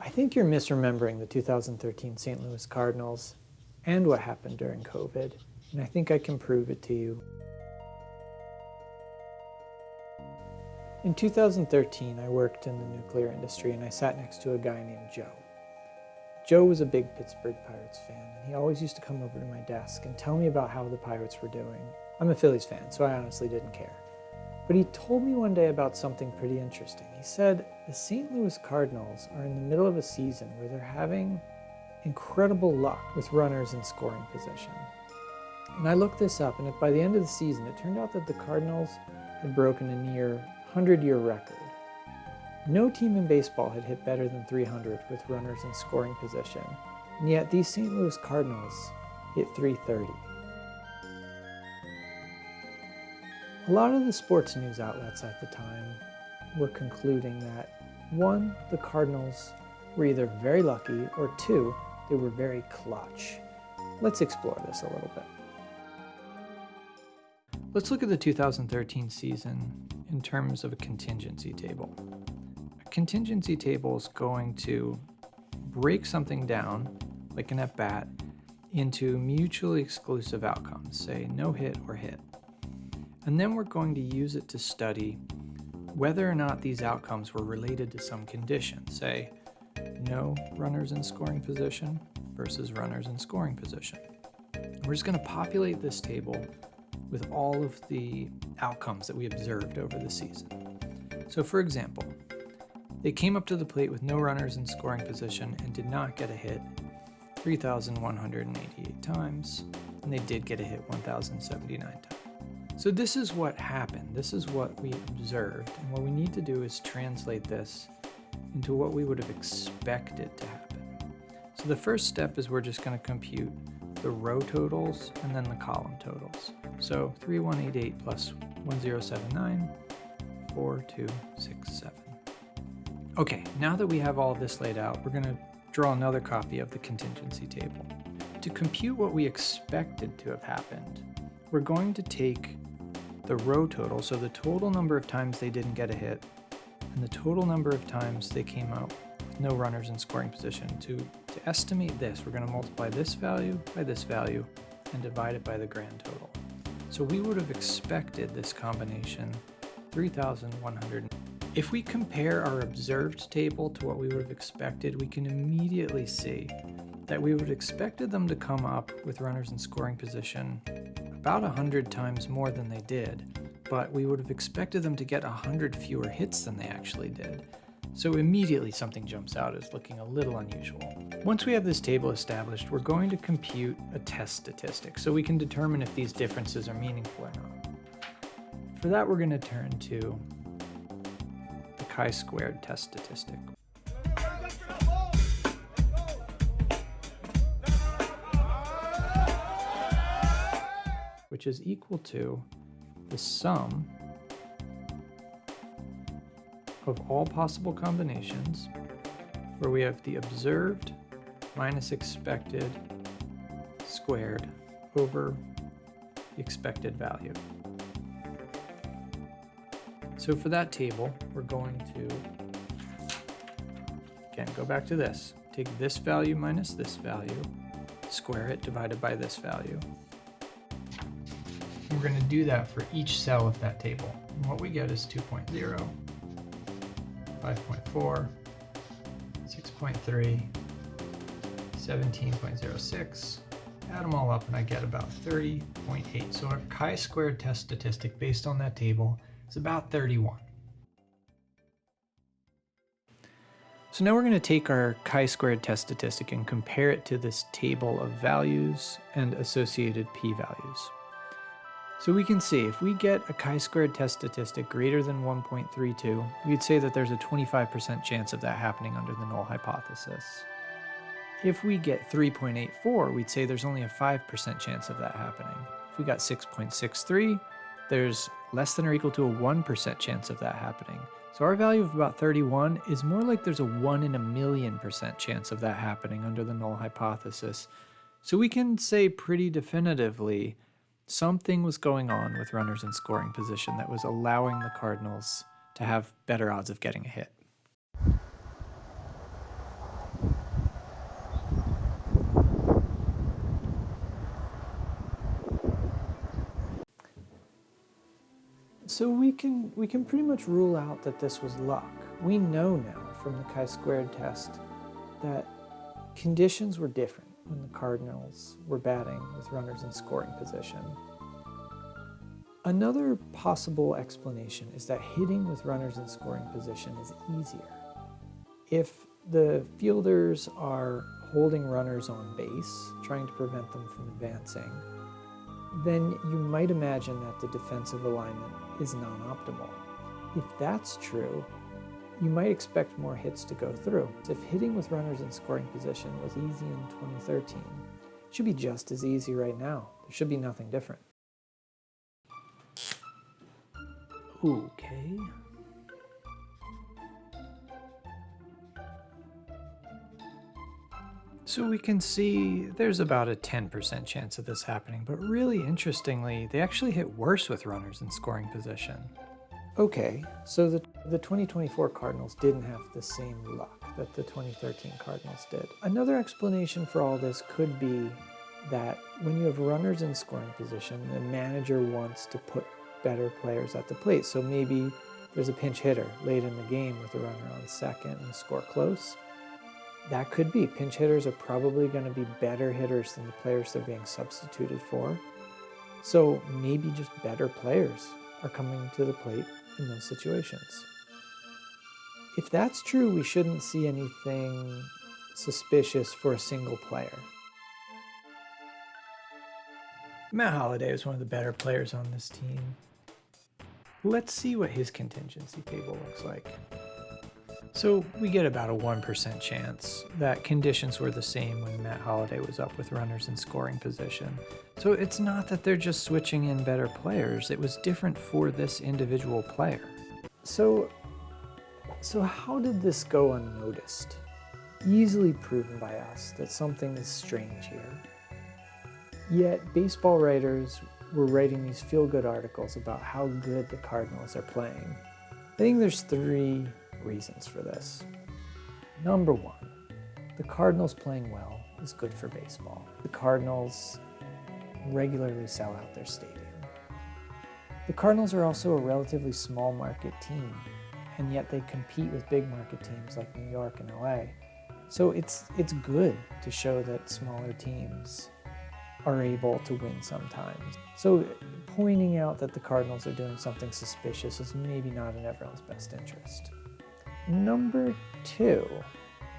I think you're misremembering the 2013 St. Louis Cardinals and what happened during COVID, and I think I can prove it to you. In 2013, I worked in the nuclear industry and I sat next to a guy named Joe. Joe was a big Pittsburgh Pirates fan, and he always used to come over to my desk and tell me about how the Pirates were doing. I'm a Phillies fan, so I honestly didn't care. But he told me one day about something pretty interesting. He said the St. Louis Cardinals are in the middle of a season where they're having incredible luck with runners in scoring position. And I looked this up, and by the end of the season, it turned out that the Cardinals had broken a near 100-year record. No team in baseball had hit better than 300 with runners in scoring position, and yet these St. Louis Cardinals hit 330. A lot of the sports news outlets at the time were concluding that, one, the Cardinals were either very lucky, or two, they were very clutch. Let's explore this a little bit. Let's look at the 2013 season in terms of a contingency table. A contingency table is going to break something down, like an at-bat, into mutually exclusive outcomes, say no hit or hit. And then we're going to use it to study whether or not these outcomes were related to some condition, say no runners in scoring position versus runners in scoring position. We're just going to populate this table with all of the outcomes that we observed over the season. So for example, they came up to the plate with no runners in scoring position and did not get a hit 3,188 times, and they did get a hit 1,079 times. So this is what happened. This is what we observed, and what we need to do is translate this into what we would have expected to happen. So the first step is we're just going to compute the row totals and then the column totals. So 3188 plus 1079, 4267. Okay, now that we have all of this laid out, we're going to draw another copy of the contingency table. To compute what we expected to have happened, we're going to take the row total, so the total number of times they didn't get a hit, and the total number of times they came out with no runners in scoring position. To estimate this, we're going to multiply this value by this value and divide it by the grand total. So we would have expected this combination 3,100. If we compare our observed table to what we would have expected, we can immediately see that we would have expected them to come up with runners in scoring position about 100 times more than they did, but we would have expected them to get 100 fewer hits than they actually did. So immediately something jumps out as looking a little unusual. Once we have this table established, we're going to compute a test statistic so we can determine if these differences are meaningful or not. For that, we're going to turn to the chi-squared test statistic. Which is equal to the sum of all possible combinations, where we have the observed minus expected squared over the expected value. So for that table, we're going to, again, go back to this. Take this value minus this value, square it, divided by this value. We're going to do that for each cell of that table. And what we get is 2.0, 5.4, 6.3, 17.06. Add them all up and I get about 30.8. So our chi-squared test statistic based on that table is about 31. So now we're going to take our chi-squared test statistic and compare it to this table of values and associated p-values. So we can see if we get a chi-squared test statistic greater than 1.32, we'd say that there's a 25% chance of that happening under the null hypothesis. If we get 3.84, we'd say there's only a 5% chance of that happening. If we got 6.63, there's less than or equal to a 1% chance of that happening. So our value of about 31 is more like there's a 1 in a million% chance of that happening under the null hypothesis. So we can say pretty definitively something was going on with runners in scoring position that was allowing the Cardinals to have better odds of getting a hit. So we can pretty much rule out that this was luck. We know now from the chi-squared test that conditions were different when the Cardinals were batting with runners in scoring position. Another possible explanation is that hitting with runners in scoring position is easier. If the fielders are holding runners on base, trying to prevent them from advancing, then you might imagine that the defensive alignment is non-optimal. If that's true, you might expect more hits to go through. If hitting with runners in scoring position was easy in 2013, it should be just as easy right now. There should be nothing different. Okay. So we can see there's about a 10% chance of this happening, but really interestingly, they actually hit worse with runners in scoring position. Okay, so the 2024 Cardinals didn't have the same luck that the 2013 Cardinals did. Another explanation for all this could be that when you have runners in scoring position, the manager wants to put better players at the plate. So maybe there's a pinch hitter late in the game with a runner on second and the score close. That could be. Pinch hitters are probably going to be better hitters than the players they're being substituted for. So maybe just better players are coming to the plate in those situations. If that's true, we shouldn't see anything suspicious for a single player. Matt Holliday is one of the better players on this team. Let's see what his contingency table looks like. So we get about a 1% chance that conditions were the same when Matt Holliday was up with runners in scoring position. So it's not that they're just switching in better players, it was different for this individual player. So how did this go unnoticed? Easily proven by us that something is strange here. Yet baseball writers were writing these feel-good articles about how good the Cardinals are playing. I think there's 3 reasons for this. Number 1, the Cardinals playing well is good for baseball. The Cardinals regularly sell out their stadium. The Cardinals are also a relatively small market team, and yet they compete with big market teams like New York and LA. So it's good to show that smaller teams are able to win sometimes. So pointing out that the Cardinals are doing something suspicious is maybe not in everyone's best interest. Number 2,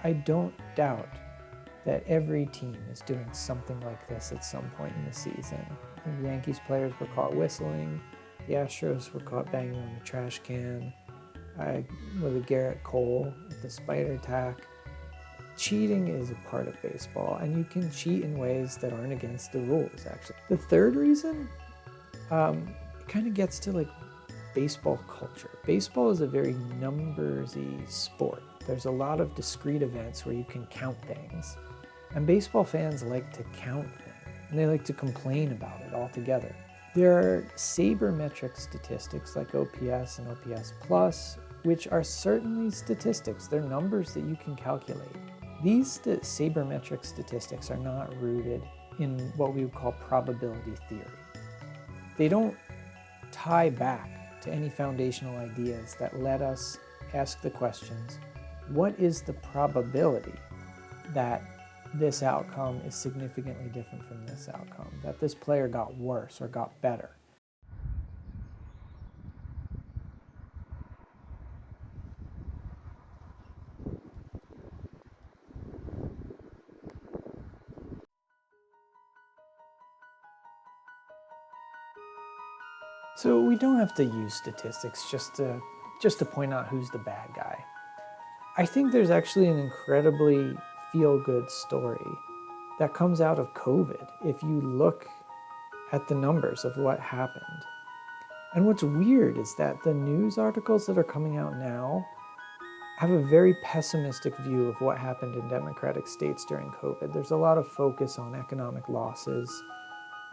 I don't doubt that every team is doing something like this at some point in the season. The Yankees players were caught whistling, the Astros were caught banging on the trash can, with a Garrett Cole with the spider tack. Cheating is a part of baseball, and you can cheat in ways that aren't against the rules, actually. The 3rd reason, it kind of gets to like baseball culture. Baseball is a very numbersy sport. There's a lot of discrete events where you can count things, and baseball fans like to count things, and they like to complain about it altogether. There are sabermetric statistics like OPS and OPS plus, which are certainly statistics. They're numbers that you can calculate. These sabermetric statistics are not rooted in what we would call probability theory. They don't tie back to any foundational ideas that let us ask the questions, what is the probability that this outcome is significantly different from this outcome, that this player got worse or got better? So we don't have to use statistics just to point out who's the bad guy. I think there's actually an incredibly feel-good story that comes out of COVID if you look at the numbers of what happened. And what's weird is that the news articles that are coming out now have a very pessimistic view of what happened in democratic states during COVID. There's a lot of focus on economic losses,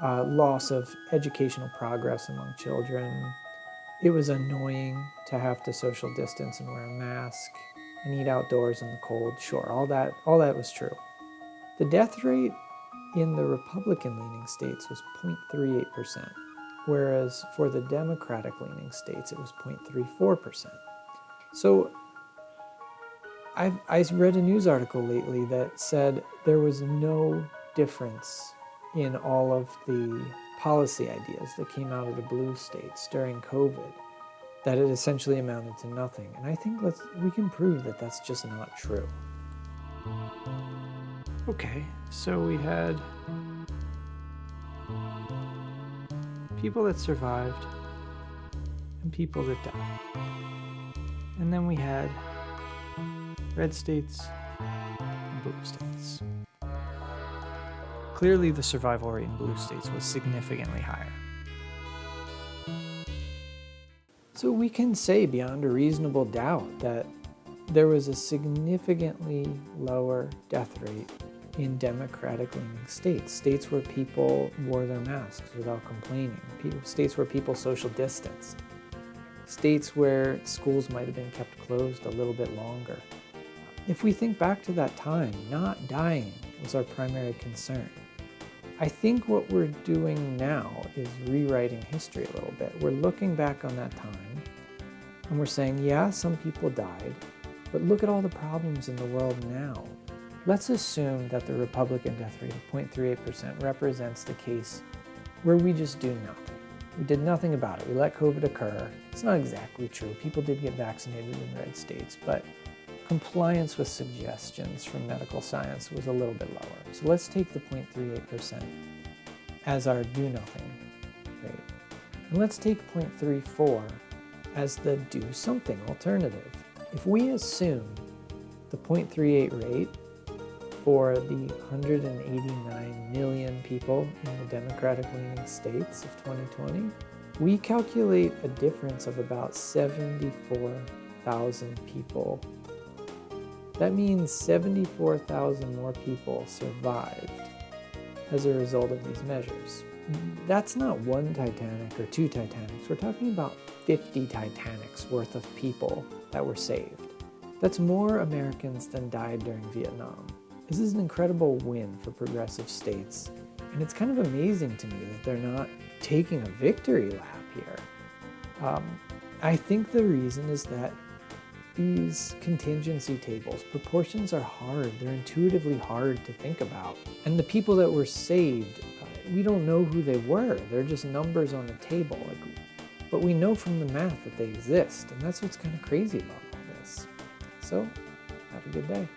loss of educational progress among children. It was annoying to have to social distance and wear a mask and eat outdoors in the cold. Sure, all that was true. The death rate in the Republican-leaning states was 0.38%. whereas for the Democratic-leaning states, it was 0.34%. So I read a news article lately that said there was no difference in all of the policy ideas that came out of the blue states during COVID, that it essentially amounted to nothing. And I think we can prove that that's just not true. Okay, so we had people that survived and people that died. And then we had red states and blue states. Clearly, the survival rate in blue states was significantly higher. So we can say beyond a reasonable doubt that there was a significantly lower death rate in Democratic-leaning states, states where people wore their masks without complaining, states where people social distanced, states where schools might have been kept closed a little bit longer. If we think back to that time, not dying was our primary concern. I think what we're doing now is rewriting history a little bit. We're looking back on that time and we're saying, yeah, some people died, but look at all the problems in the world now. Let's assume that the Republican death rate of 0.38% represents the case where we just do nothing. We did nothing about it. We let COVID occur. It's not exactly true. People did get vaccinated in red states, but compliance with suggestions from medical science was a little bit lower. So let's take the 0.38% as our do nothing rate. And let's take 0.34 as the do something alternative. If we assume the 0.38 rate for the 189 million people in the Democratic-leaning states of 2020, we calculate a difference of about 74,000 people. That means 74,000 more people survived as a result of these measures. That's not one Titanic or two Titanics. We're talking about 50 Titanics worth of people that were saved. That's more Americans than died during Vietnam. This is an incredible win for progressive states, and it's kind of amazing to me that they're not taking a victory lap here. I think the reason is that these contingency tables, proportions are hard. They're intuitively hard to think about. And the people that were saved, we don't know who they were. They're just numbers on a table. But we know from the math that they exist, and that's what's kind of crazy about all this. So, have a good day.